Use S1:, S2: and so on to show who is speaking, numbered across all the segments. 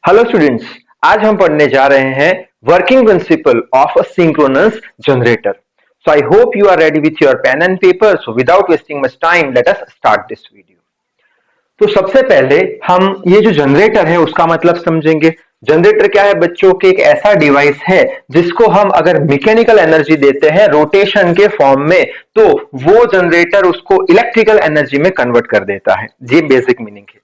S1: Hello students. आज हम पढ़ने जा रहे हैं working principle of a synchronous generator. So I hope you are ready with your pen and paper. So without wasting much time let us start this video. तो सबसे पहले हम ये जो जनरेटर है उसका मतलब समझेंगे। जनरेटर क्या है बच्चों के? एक ऐसा डिवाइस है जिसको हम अगर मैकेनिकल एनर्जी देते हैं रोटेशन के फॉर्म में तो वो जनरेटर उसको इलेक्ट्रिकल एनर्जी में कन्वर्ट कर देता है। ये बेसिक मीनिंग है।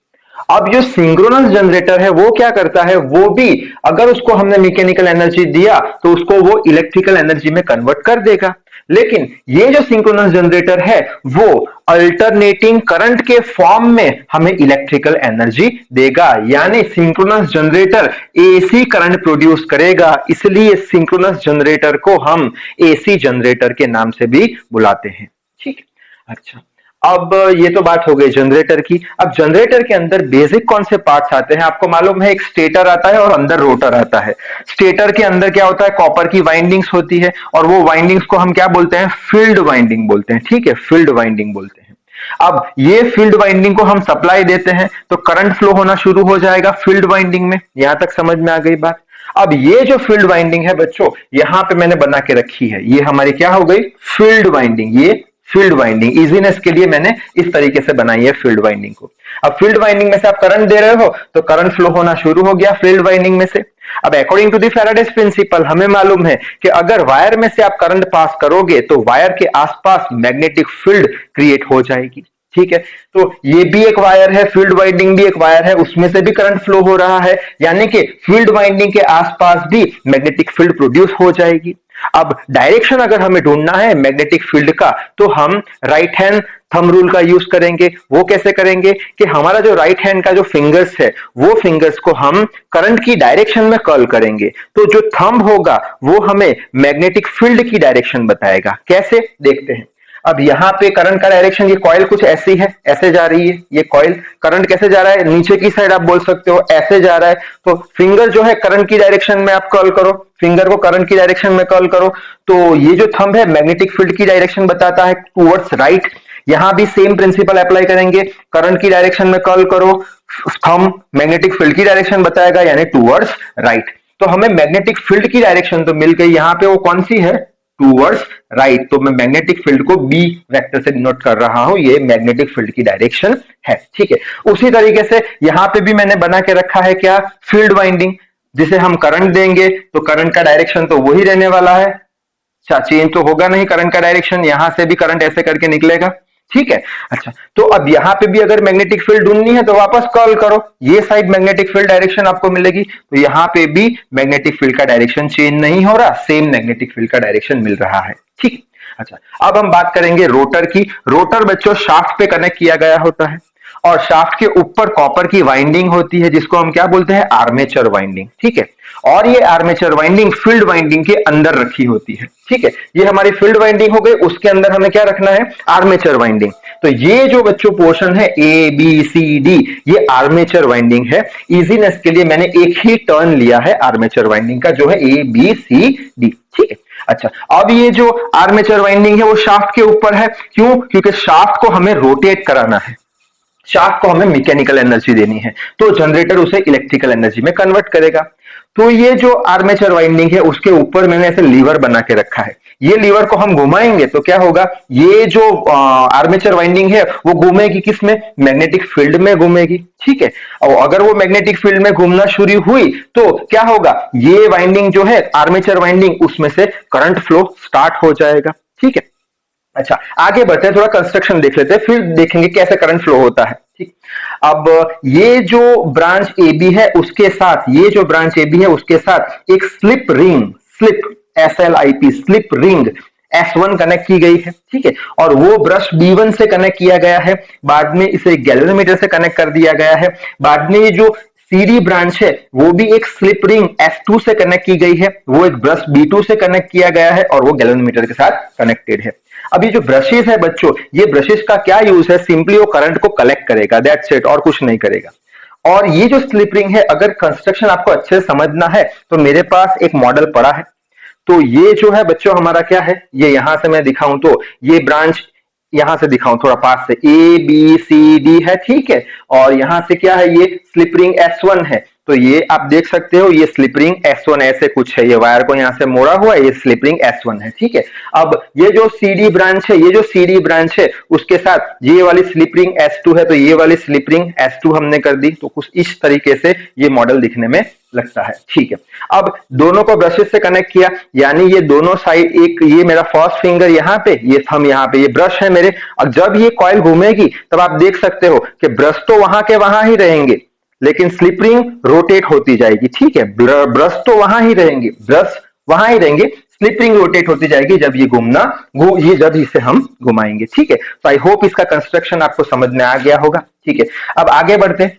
S1: अब जो सिंक्रोनस जनरेटर है वो क्या करता है, वो भी अगर उसको हमने मैकेनिकल एनर्जी दिया तो उसको वो इलेक्ट्रिकल एनर्जी में कन्वर्ट कर देगा। लेकिन ये जो सिंक्रोनस जनरेटर है वो अल्टरनेटिंग करंट के फॉर्म में हमें इलेक्ट्रिकल एनर्जी देगा, यानी synchronous generator AC current produce करेगा। इसलिए सिंक्रोनस जनरेटर को हम एसी जनरेटर के नाम से भी बुलाते हैं। ठीक है। अच्छा, अब ये तो बात हो गई जनरेटर की। अब जनरेटर के अंदर बेसिक कौन से पार्ट्स आते हैं? आपको मालूम है एक स्टेटर आता है और अंदर रोटर आता है। स्टेटर के अंदर क्या होता है? कॉपर की वाइंडिंग्स होती है और वो वाइंडिंग्स को हम क्या बोलते हैं? फील्ड वाइंडिंग बोलते हैं। ठीक है, फील्ड वाइंडिंग बोलते हैं। अब ये फील्ड वाइंडिंग को हम सप्लाई देते हैं तो करंट फ्लो होना शुरू हो जाएगा फील्ड वाइंडिंग में। यहां तक समझ में आ गई बात? अब ये जो फील्ड वाइंडिंग है बच्चों यहां पे मैंने बना के रखी है, ये हमारी क्या हो गई? Field winding. ये फील्ड वाइंडिंग इजीनेस के लिए मैंने इस तरीके से बनाई है फील्ड वाइंडिंग को। अब फील्ड वाइंडिंग में से आप करंट दे रहे हो तो करंट फ्लो होना शुरू हो गया फील्ड वाइंडिंग में से। अब according to the Faraday's principle हमें मालूम है कि अगर वायर में से आप करंट पास करोगे तो वायर के आसपास मैग्नेटिक फील्ड क्रिएट हो जाएगी। ठीक है, तो ये भी एक वायर है, फील्ड वाइंडिंग भी एक वायर है, उसमें से भी करंट फ्लो हो रहा है, यानी कि फील्ड वाइंडिंग के आसपास भी मैग्नेटिक फील्ड प्रोड्यूस हो जाएगी। अब डायरेक्शन अगर हमें ढूंढना है मैग्नेटिक फील्ड का तो हम राइट हैंड थंब रूल का यूज करेंगे। वो कैसे करेंगे कि हमारा जो राइट हैंड का जो फिंगर्स है वो फिंगर्स को हम करंट की डायरेक्शन में कर्ल करेंगे, तो जो थंब होगा वो हमें मैग्नेटिक फील्ड की डायरेक्शन बताएगा। कैसे, देखते हैं। अब यहाँ पे करंट का डायरेक्शन, ये कॉइल कुछ ऐसी है, ऐसे जा रही है। ये कॉइल करंट कैसे जा रहा है? नीचे की साइड आप बोल सकते हो, ऐसे जा रहा है। तो फिंगर जो है करंट की डायरेक्शन में आप कर्ल करो, फिंगर को करंट की डायरेक्शन में कर्ल करो, तो ये जो थंब है मैग्नेटिक फील्ड की डायरेक्शन बताता है टूवर्ड्स राइट। यहां भी सेम प्रिंसिपल अप्लाई करेंगे, करंट की डायरेक्शन में कर्ल करो, थंब मैग्नेटिक फील्ड की डायरेक्शन बताएगा यानी टूवर्ड्स राइट। तो हमें मैग्नेटिक फील्ड की डायरेक्शन तो मिल गई, यहां पे वो कौन सी है? Towards right. तो मैं मैग्नेटिक फील्ड को बी वेक्टर से डिनोट कर रहा हूं, ये मैग्नेटिक फील्ड की डायरेक्शन है। ठीक है, उसी तरीके से यहां पे भी मैंने बना के रखा है क्या? फील्ड वाइंडिंग, जिसे हम करंट देंगे तो करंट का डायरेक्शन तो वही रहने वाला है, चेंज तो होगा नहीं करंट का डायरेक्शन। यहां से भी करंट ऐसे करके निकलेगा। ठीक है। अच्छा, तो अब यहां पे भी अगर मैग्नेटिक फील्ड ढूंढनी है तो वापस कॉल करो, ये साइड मैग्नेटिक फील्ड डायरेक्शन आपको मिलेगी, तो यहां पे भी मैग्नेटिक फील्ड का डायरेक्शन चेंज नहीं हो रहा, सेम मैग्नेटिक फील्ड का डायरेक्शन मिल रहा है। ठीक। अच्छा, अब हम बात करेंगे रोटर की। रोटर बच्चों शाफ्ट पे कनेक्ट किया गया होता है और शाफ्ट के ऊपर कॉपर की वाइंडिंग होती है जिसको हम क्या बोलते हैं? Armature winding. ठीक है, और ये आर्मेचर वाइंडिंग फील्ड वाइंडिंग के अंदर रखी होती है। ठीक है, ये हमारी फील्ड वाइंडिंग हो गई, उसके अंदर हमें क्या रखना है? Armature winding. तो ये जो बच्चों पोर्शन है ए बी सी डी, ये आर्मेचर वाइंडिंग है। इजीनेस के लिए मैंने एक ही टर्न लिया है आर्मेचर वाइंडिंग का, जो है ए बी सी डी। ठीक है। अच्छा, अब ये जो आर्मेचर वाइंडिंग है वो शाफ्ट के ऊपर है। क्यों? क्योंकि शाफ्ट को हमें रोटेट कराना है, शाफ्ट को हमें मैकेनिकल एनर्जी देनी है, तो जनरेटर उसे इलेक्ट्रिकल एनर्जी में कन्वर्ट करेगा। तो ये जो आर्मेचर वाइंडिंग है उसके ऊपर मैंने ऐसे लीवर बना के रखा है। ये लीवर को हम घुमाएंगे तो क्या होगा? ये जो आर्मेचर वाइंडिंग है वो घूमेगी किस में? मैग्नेटिक फील्ड में घूमेगी। ठीक है, और अगर वो मैग्नेटिक फील्ड में घूमना शुरू हुई तो क्या होगा? ये वाइंडिंग जो है आर्मेचर वाइंडिंग, उसमें से करंट फ्लो स्टार्ट हो जाएगा। ठीक है। अच्छा, आगे बढ़ते हैं, थोड़ा कंस्ट्रक्शन देख लेते हैं, फिर देखेंगे कैसे करंट फ्लो होता है। ठीक। अब ये जो ब्रांच ए बी है उसके साथ, ये जो ब्रांच ए बी है उसके साथ एक slip ring, slip SLIP, slip ring S1 connect की गई है। ठीक है, और वो ब्रश B1 से कनेक्ट किया गया है, बाद में इसे गैल्वेनोमीटर से कनेक्ट कर दिया गया है, बाद में ये जो सीडी ब्रांच है वो भी एक स्लिप रिंग S2 से कनेक्ट की गई है, वो एक ब्रश B2 से कनेक्ट किया गया है और वो गैल्वेनोमीटर के साथ कनेक्टेड है। अब ये जो ब्रशेस है बच्चों, ये ब्रशेस का क्या यूज है? सिंपली वो करंट को कलेक्ट करेगा, दैट्स इट, और कुछ नहीं करेगा। और ये जो स्लिप रिंग है, अगर कंस्ट्रक्शन आपको अच्छे से समझना है तो मेरे पास एक मॉडल पड़ा है। तो ये जो है बच्चों हमारा क्या है? ये यहां से मैं दिखाऊं तो ये ब्रांच, यहां से दिखाऊं थोड़ा पास से, ए बी सी डी है। ठीक है, और यहां से क्या है? ये स्लिप रिंग S1 है। तो ये आप देख सकते हो, ये स्लिप रिंग S1 ऐसे कुछ है, ये वायर को यहां से मोड़ा हुआ है, ये स्लिप रिंग S1 है, ठीक है। अब ये जो CD ब्रांच है, ये जो CD ब्रांच है उसके साथ ये वाली स्लिप रिंग S2 है, तो ये वाली स्लिप रिंग S2 हमने कर दी, तो कुछ इस तरीके से ये मॉडल दिखने में लगता है, ठीक है। अब दोनों को ब्रशेस से कनेक्ट किया, यानी ये दोनों साइड, एक ये मेरा फर्स्ट फिंगर यहाँ पे, ये थंब यहाँ पे, ये ब्रश है मेरे, और जब ये कॉइल घूमेगी तब आप देख सकते हो कि ब्रश तो वहां के वहां ही रहेंगे, लेकिन स्लिप रिंग रोटेट होती जाएगी, ठीक है। ब्रश तो वहां ही रहेंगे, ब्रश वहां ही रहेंगे, स्लिप रिंग रोटेट होती जाएगी जब ये ये जब इसे हम घुमाएंगे, ठीक है। तो आई होप इसका कंस्ट्रक्शन आपको समझ में आ गया होगा, ठीक है। अब आगे बढ़ते हैं।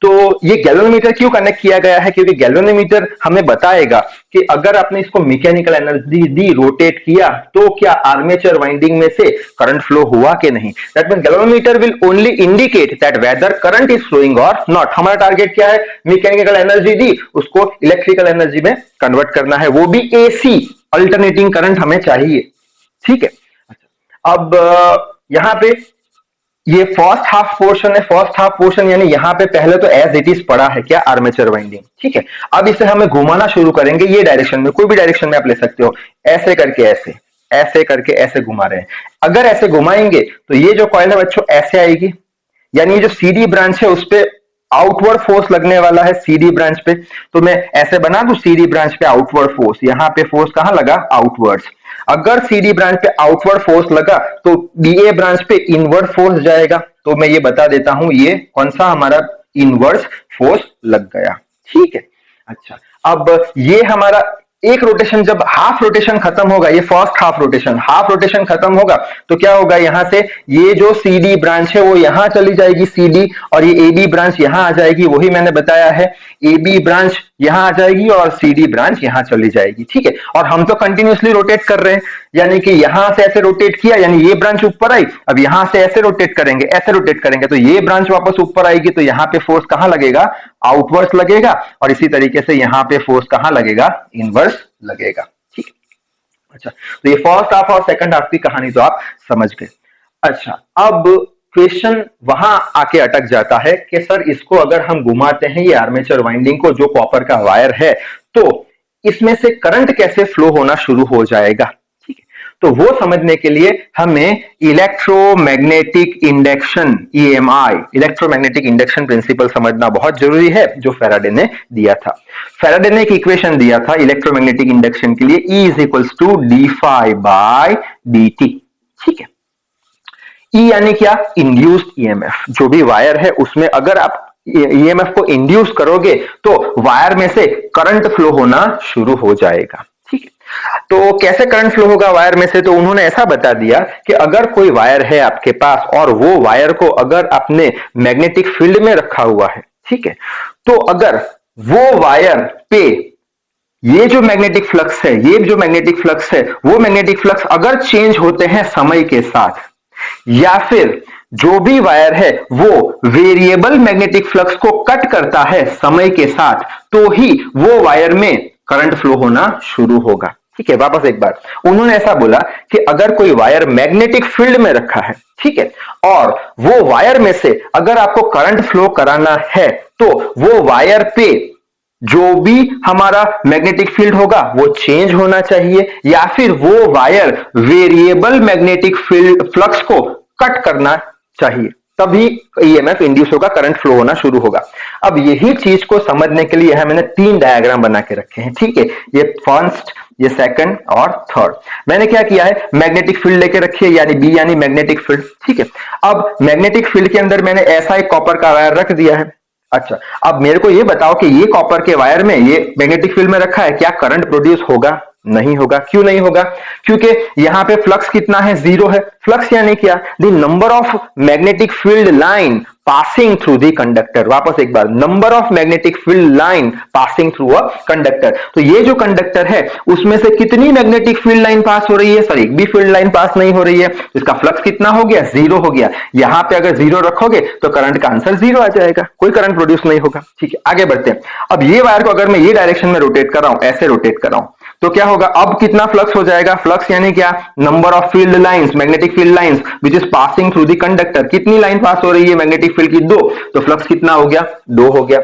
S1: तो ये गैल्वेनोमीटर क्यों कनेक्ट किया गया है, क्योंकि गैल्वेनोमीटर हमें बताएगा कि अगर आपने इसको मैकेनिकल एनर्जी दी, रोटेट किया, तो क्या आर्मेचर वाइंडिंग में से करंट फ्लो हुआ कि नहीं। That means galvanometer will only indicate that whether current is flowing और नॉट। हमारा टारगेट क्या है, मैकेनिकल एनर्जी दी, उसको इलेक्ट्रिकल एनर्जी में कन्वर्ट करना है, वो भी AC अल्टरनेटिंग करंट हमें चाहिए, ठीक है। अब यहां पे ये फर्स्ट हाफ पोर्शन है, फर्स्ट हाफ पोर्शन यानी यहां पे पहले तो एज इट इज पड़ा है क्या, आर्मेचर वाइंडिंग, ठीक है। अब इसे हमें घुमाना शुरू करेंगे, ये डायरेक्शन में, कोई भी डायरेक्शन में आप ले सकते हो, ऐसे करके ऐसे, ऐसे करके ऐसे घुमा रहे हैं। अगर ऐसे घुमाएंगे तो ये जो कॉइल है बच्चों ऐसे आएगी, यानी ये जो CD ब्रांच है उस पे आउटवर्ड फोर्स लगने वाला है, CD ब्रांच पे। तो मैं ऐसे बना दूं, CD ब्रांच पे आउटवर्ड फोर्स, यहां पे फोर्स कहां लगा, आउटवर्ड्स। अगर CD ब्रांच पे आउटवर्ड फोर्स लगा तो BA ब्रांच पे इनवर्ड फोर्स जाएगा, तो मैं ये बता देता हूं, ये कौन सा हमारा इनवर्स फोर्स लग गया, ठीक है। अच्छा, अब ये हमारा एक रोटेशन, जब हाफ रोटेशन खत्म होगा, ये फर्स्ट हाफ रोटेशन खत्म होगा, तो क्या होगा, यहां से ये जो CD ब्रांच है वो यहां चली जाएगी CD, और ये AB ब्रांच यहां आ जाएगी, वही मैंने बताया है, AB ब्रांच यहां आ जाएगी और CD ब्रांच यहां चली जाएगी, ठीक है। और हम तो कंटिन्यूअसली रोटेट कर रहे हैं, यानी कि यहां से ऐसे रोटेट किया, यानी ये ब्रांच ऊपर आई, अब यहां से ऐसे रोटेट करेंगे, ऐसे रोटेट करेंगे, तो ये ब्रांच वापस ऊपर आएगी, तो यहां पे फोर्स कहां लगेगा, आउटवर्ड्स लगेगा, और इसी तरीके से यहां पे फोर्स कहां लगेगा, इनवर्स लगेगा, ठीक है। अच्छा, तो ये फर्स्ट हाफ और सेकंड हाफ की कहानी तो आप समझ गए। अच्छा, अब क्वेश्चन वहां आके अटक जाता है कि सर इसको अगर हम घुमाते हैं, ये आर्मेचर वाइंडिंग को, जो कॉपर का वायर है, तो इसमें से करंट कैसे फ्लो होना शुरू हो जाएगा, ठीक है। तो वो समझने के लिए हमें electromagnetic induction, EMI, electromagnetic induction principal समझना बहुत जरूरी है, जो फैराडे ने दिया था। फैराडे ने एक इक्वेशन दिया था इलेक्ट्रोमैग्नेटिक इंडक्शन के लिए, E is equals to d∅dt, ठीक है। E यानी क्या, इंड्यूस्ड EMF, जो भी वायर है उसमें अगर आप EMF को इंड्यूस करोगे तो वायर में से करंट फ्लो होना शुरू हो जाएगा, ठीक है। तो कैसे करंट फ्लो होगा वायर में से, तो उन्होंने ऐसा बता दिया कि अगर कोई वायर है आपके पास और वो वायर को अगर आपने मैग्नेटिक फील्ड में रखा हुआ है, ठीक है, तो अगर वो वायर पे ये जो मैग्नेटिक फ्लक्स है, ये जो मैग्नेटिक फ्लक्स है, वो मैग्नेटिक फ्लक्स अगर चेंज होते हैं समय के साथ, या फिर जो भी वायर है वो वेरिएबल मैग्नेटिक फ्लक्स को कट करता है समय के साथ, तो ही वो वायर में करंट फ्लो होना शुरू होगा, ठीक है। वापस एक बार, उन्होंने ऐसा बोला कि अगर कोई वायर मैग्नेटिक फील्ड में रखा है, ठीक है, और वो वायर में से अगर आपको करंट फ्लो कराना है, तो वो वायर पे जो भी हमारा मैग्नेटिक फील्ड होगा वो चेंज होना चाहिए, या फिर वो wire variable magnetic field flux को कट करना चाहिए, तभी EMF इंड्यूस होगा, करंट फ्लो होना शुरू होगा। अब यही चीज को समझने के लिए मैंने 3 डायग्राम बना के रखे हैं, ठीक है। ये फर्स्ट, ये सेकंड और थर्ड। मैंने क्या किया है, मैग्नेटिक फील्ड लेके रखी है, यानी B यानी मैग्नेटिक फील्ड, ठीक है। अब मैग्नेटिक फील्ड के अंदर मैंने ऐसा एक कॉपर का वायर रख दिया है। अच्छा, अब मेरे को ये बताओ कि ये कॉपर के वायर में ये मैग्नेटिक फील्ड में रखा है, क्या करंट प्रोड्यूस होगा, नहीं होगा। क्यों नहीं होगा, क्योंकि यहां पे फ्लक्स कितना है, 0 है। फ्लक्स यानी क्या, the number of magnetic field line passing through the conductor. वापस एक बार, number of magnetic field line passing through a conductor. तो ये जो कंडक्टर है उसमें से कितनी मैग्नेटिक फील्ड लाइन पास हो रही है, सर एक भी फील्ड लाइन पास नहीं हो रही है, इसका फ्लक्स कितना हो गया, 0 हो गया। यहां पे अगर 0 रखोगे तो करंट का आंसर 0 आ जाएगा, कोई करंट प्रोड्यूस नहीं होगा, ठीक है। आगे बढ़ते हैं। अब ये वायर को अगर मैं ये डायरेक्शन में रोटेट कर रहा हूं, ऐसे रोटेट कर रहा हूं, तो क्या होगा, अब कितना फ्लक्स हो जाएगा, फ्लक्स यानी क्या, number of field lines, magnetic field lines which is passing through the conductor. कितनी लाइन पास हो रही है मैग्नेटिक फील्ड की, 2, तो फ्लक्स कितना हो गया, 2 हो गया।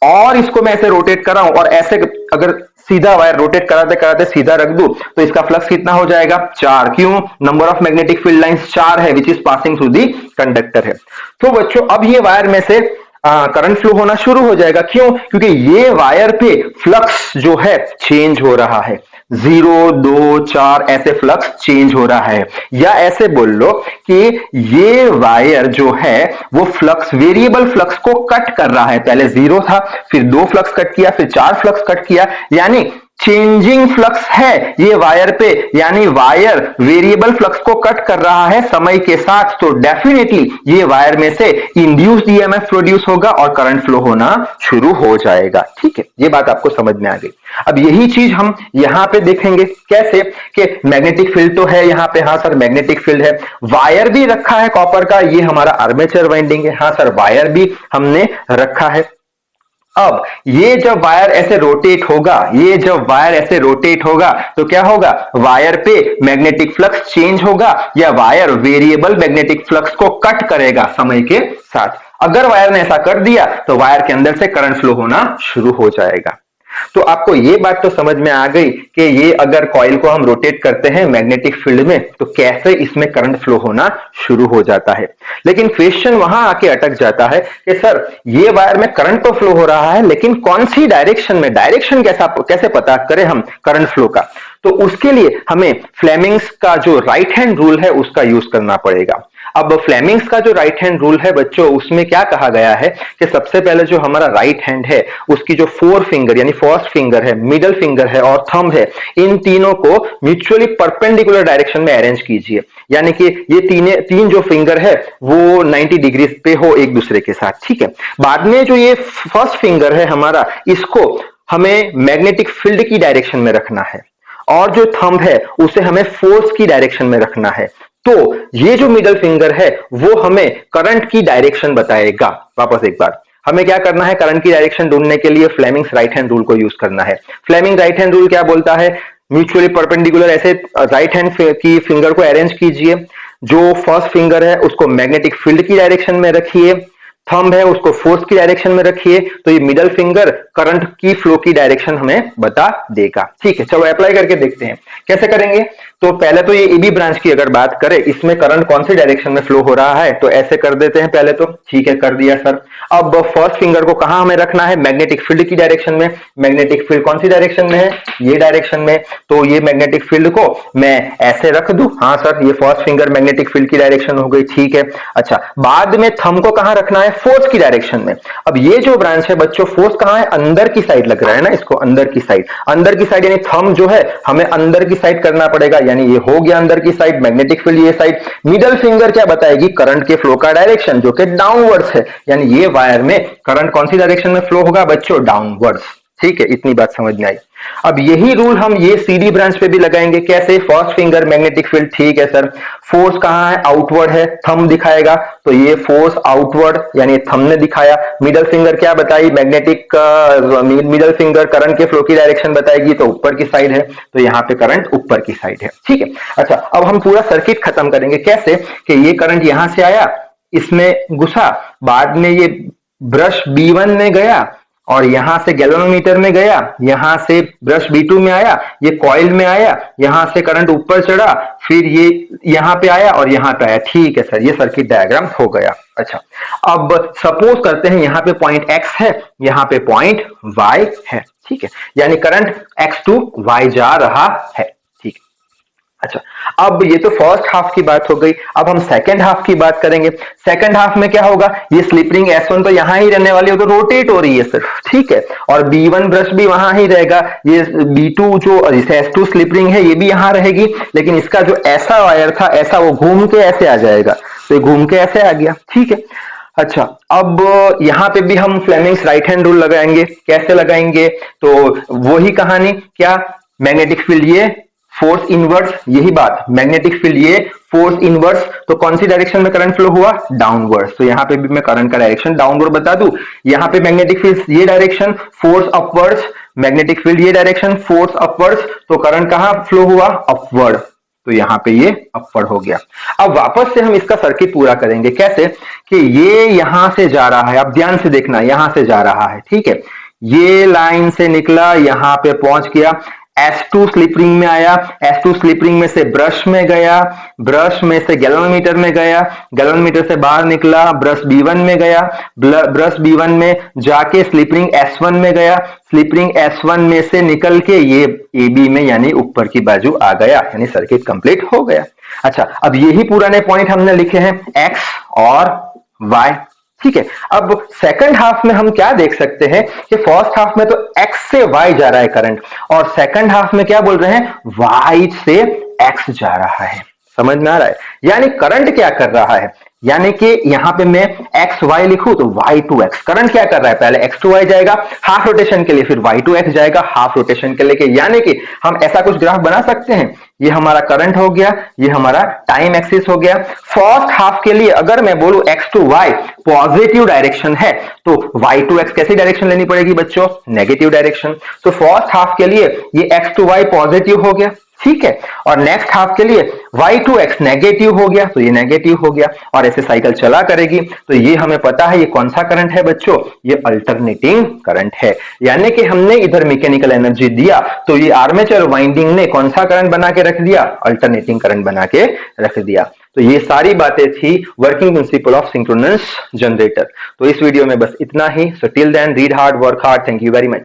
S1: और इसको मैं ऐसे रोटेट कर रहा हूं और ऐसे अगर सीधा वायर रोटेट कराते कराते सीधा रख दूं तो इसका फ्लक्स कितना हो जाएगा, 4। क्यों, number of magnetic field lines 4 है which is passing through the conductor है। तो बच्चों अब ये वायर में से करंट फ्लो होना शुरू हो जाएगा। क्यों, क्योंकि ये वायर पे फ्लक्स जो है चेंज हो रहा है, 0, 2, 4 ऐसे फ्लक्स चेंज हो रहा है। या ऐसे बोल लो कि ये वायर जो है वो फ्लक्स, वेरिएबल फ्लक्स को कट कर रहा है। पहले 0 था, फिर 2 फ्लक्स कट किया, फिर 4 फ्लक्स कट किया, यानी चेंजिंग फ्लक्स है ये वायर पे, यानी वायर वेरिएबल फ्लक्स को कट कर रहा है समय के साथ। तो डेफिनेटली ये वायर में से इंड्यूस्ड ईएमएफ प्रोड्यूस होगा और करंट फ्लो होना शुरू हो जाएगा। ठीक है, ये बात आपको समझ में आ गई। अब यही चीज हम यहां पे देखेंगे, कैसे कि मैग्नेटिक फील्ड तो है यहां पे, हाँ सर मैग्नेटिक फील्ड है, वायर भी रखा है कॉपर का, ये हमारा आर्मेचर वाइंडिंग है, हाँ सर वायर भी हमने रखा है। अब ये जब वायर ऐसे रोटेट होगा, ये जब वायर ऐसे रोटेट होगा तो क्या होगा, वायर पे मैग्नेटिक फ्लक्स चेंज होगा या वायर वेरिएबल मैग्नेटिक फ्लक्स को कट करेगा समय के साथ। अगर वायर ने ऐसा कर दिया तो वायर के अंदर से करंट फ्लो होना शुरू हो जाएगा। तो आपको ये बात तो समझ में आ गई कि ये अगर कॉइल को हम रोटेट करते हैं मैग्नेटिक फील्ड में तो कैसे इसमें करंट फ्लो होना शुरू हो जाता है। लेकिन क्वेश्चन वहां आके अटक जाता है कि सर ये वायर में करंट तो फ्लो हो रहा है लेकिन कौन सी डायरेक्शन में, डायरेक्शन कैसे पता करें हम करंट फ्लो का। तो उसके लिए हमें फ्लेमिंग्स का जो राइट हैंड रूल है उसका यूज करना पड़ेगा। अब फ्लेमिंग्स का जो राइट हैंड रूल है बच्चों, उसमें क्या कहा गया है कि सबसे पहले जो हमारा राइट हैंड है उसकी जो 4 फिंगर यानी फर्स्ट फिंगर है, मिडल फिंगर है और थंब है, इन तीनों को म्यूचुअली परपेंडिकुलर डायरेक्शन में अरेंज कीजिए। यानी कि ये तीन जो फिंगर है वो 90 डिग्री पे हो एक दूसरे के साथ। ठीक है, बाद में जो ये फर्स्ट फिंगर है हमारा, इसको हमें मैग्नेटिक फील्ड की डायरेक्शन में रखना है और जो थंब है उसे हमें फोर्स की डायरेक्शन में रखना है। तो ये जो मिडल फिंगर है वो हमें करंट की डायरेक्शन बताएगा। वापस एक बार, हमें क्या करना है, करंट की डायरेक्शन ढूंढने के लिए फ्लेमिंग्स राइट हैंड रूल को यूज करना है। फ्लेमिंग राइट हैंड रूल क्या बोलता है, म्यूचुअली परपेंडिकुलर ऐसे राइट हैंड की फिंगर को अरेंज कीजिए, जो फर्स्ट फिंगर है उसको मैग्नेटिक फील्ड की डायरेक्शन में रखिए, थंब है उसको फोर्स की डायरेक्शन में रखिए, तो ये मिडल फिंगर करंट की फ्लो की डायरेक्शन हमें बता देगा। ठीक है, चलो अप्लाई करके देखते हैं कैसे करेंगे। तो पहले तो ये एबी ब्रांच की अगर बात करें, इसमें करंट कौन सी डायरेक्शन में फ्लो हो रहा है, तो ऐसे कर देते हैं पहले तो। ठीक है, कर दिया सर। अब फर्स्ट फिंगर को कहां हमें रखना है, मैग्नेटिक फील्ड की डायरेक्शन में। मैग्नेटिक फील्ड कौन सी डायरेक्शन में है, ये डायरेक्शन में। तो ये मैग्नेटिक फील्ड को मैं ऐसे रख दूं, हाँ सर ये फर्स्ट फिंगर मैग्नेटिक फील्ड की डायरेक्शन हो गई। ठीक है, अच्छा बाद में थंब को कहां रखना है, फोर्स की डायरेक्शन में। अब ये जो ब्रांच है बच्चों, फोर्स कहां है, अंदर की साइड लग रहा है ना, इसको अंदर की साइड, अंदर की साइड यानी थंब जो है हमें अंदर की साइड करना पड़ेगा, यानी ये हो गया अंदर की साइड, मैग्नेटिक फील्ड ये साइड। मिडल फिंगर क्या बताएगी, करंट के फ्लो का डायरेक्शन जो कि डाउनवर्ड्स है, यानी ये वायर में करंट कौन सी डायरेक्शन में फ्लो होगा बच्चों, डाउनवर्ड्स। ठीक है, इतनी बात समझ में आई। अब यही रूल हम ये सीडी ब्रांच पे भी लगाएंगे। कैसे, फर्स्ट फिंगर मैग्नेटिक फील्ड, ठीक है सर, फोर्स कहां है, आउटवर्ड है, थंब दिखाएगा, तो ये फोर्स आउटवर्ड यानी थंब ने दिखाया। मिडल फिंगर क्या बताई, मैग्नेटिक मिडल फिंगर करंट के फ्लो की डायरेक्शन बताएगी, तो ऊपर की साइड है, तो यहाँ पे करंट ऊपर की साइड है। ठीक है, अच्छा अब हम पूरा सर्किट खत्म करेंगे। कैसे कि ये करंट यहां से आया, इसमें घुसा, बाद में ये ब्रश B1 में गया और यहां से गैल्वेनोमीटर में गया, यहां से ब्रश B2 में आया, ये कॉइल में आया, यहां से करंट ऊपर चढ़ा, फिर ये यहां पे आया और यहां पे आया। ठीक है सर, ये सर्किट डायग्राम हो गया। अच्छा अब सपोज करते हैं यहां पे पॉइंट X है, यहां पे पॉइंट Y है। ठीक है, यानी करंट X to Y जा रहा है। ठीक है, अच्छा अब ये तो फर्स्ट हाफ की बात हो गई। अब हम सेकंड हाफ की बात करेंगे। सेकंड हाफ में क्या होगा, ये स्लिप रिंग S1 तो यहां ही रहने वाली है, तो रोटेट हो रही है सिर्फ। ठीक है, और B1 ब्रश भी वहां ही रहेगा, ये B2 जो S2 स्लिप रिंग है ये भी यहां रहेगी, लेकिन इसका जो ऐसा वायर था ऐसा वो घूम के ऐसे आ जाएगा, तो ये घूम के ऐसे आ गया। ठीक है, अच्छा अब यहां पे भी हम फ्लेमिंग्स राइट हैंड रूल लगाएंगे। कैसे लगाएंगे, तो वही कहानी, क्या मैग्नेटिक फील्ड ये फोर्स इनवर्स, यही बात, मैग्नेटिक फील्ड ये फोर्स इनवर्स, तो कौन सी डायरेक्शन में करंट फ्लो हुआ, डाउनवर्ड्स। तो यहां पे भी मैं करंट का डायरेक्शन डाउनवर्ड बता दूं, यहां पे मैग्नेटिक फील्ड ये direction, force upwards, magnetic field ये डायरेक्शन, फोर्स अपवर्ड्स, तो करंट कहां फ्लो हुआ, अपवर्ड, तो यहां पे ये अपवर्ड हो गया। अब वापस से हम इसका सर्किट पूरा करेंगे, कैसे कि ये यहां से जा रहा है, अब ध्यान से देखना, यहां से जा रहा है, ठीक है, ये लाइन से निकला, यहां पे पहुंच गया, S2 स्लिप रिंग में आया, S2 स्लिप रिंग में से ब्रश में गया, ब्रश में से गैलोमीटर में गया, गैलोमीटर से बाहर निकला, ब्रश B1 में गया, ब्रश B1 में जाके स्लिप रिंग S1 में गया, स्लिप रिंग S1 में से निकल के ये AB में यानी ऊपर की बाजू आ गया, यानी सर्किट कंप्लीट हो गया। अच्छा, अब यही पुराने पॉइंट हमने लिखे हैं X और Y, ठीक है। अब सेकंड हाफ में हम क्या देख सकते हैं कि फर्स्ट हाफ में तो X से Y जा रहा है करंट, और सेकंड हाफ में क्या बोल रहे हैं, Y से X जा रहा है। समझ में आ रहा है, यानी करंट क्या कर रहा है, यानी कि यहां पे मैं एक्स वाई लिखूं तो y टू एक्स, करंट क्या कर रहा है, पहले x टू y जाएगा हाफ रोटेशन के लिए, फिर y टू x जाएगा हाफ रोटेशन के लिए, यानी कि हम ऐसा कुछ ग्राफ बना सकते हैं, ये हमारा करंट हो गया, ये हमारा टाइम एक्सिस हो गया। फर्स्ट हाफ के लिए अगर मैं बोलूं x to y positive direction है तो y टू x कैसी डायरेक्शन लेनी पड़ेगी बच्चों, नेगेटिव डायरेक्शन। तो फर्स्ट हाफ के लिए ये x टू y पॉजिटिव हो गया, ठीक है, और नेक्स्ट हाफ के लिए y टू x नेगेटिव हो गया तो ये नेगेटिव हो गया, और ऐसे साइकिल चला करेगी। तो ये हमें पता है ये कौन सा करंट है बच्चों, ये अल्टरनेटिंग करंट है, यानी कि हमने इधर मैकेनिकल एनर्जी दिया तो ये आर्मेचर वाइंडिंग ने कौन सा करंट बना के रख दिया, अल्टरनेटिंग करंट बना के रख दिया। तो ये सारी बातें थी working principle of synchronous generator. तो इस वीडियो में बस इतना ही। So till then read hard, work hard, thank you very much.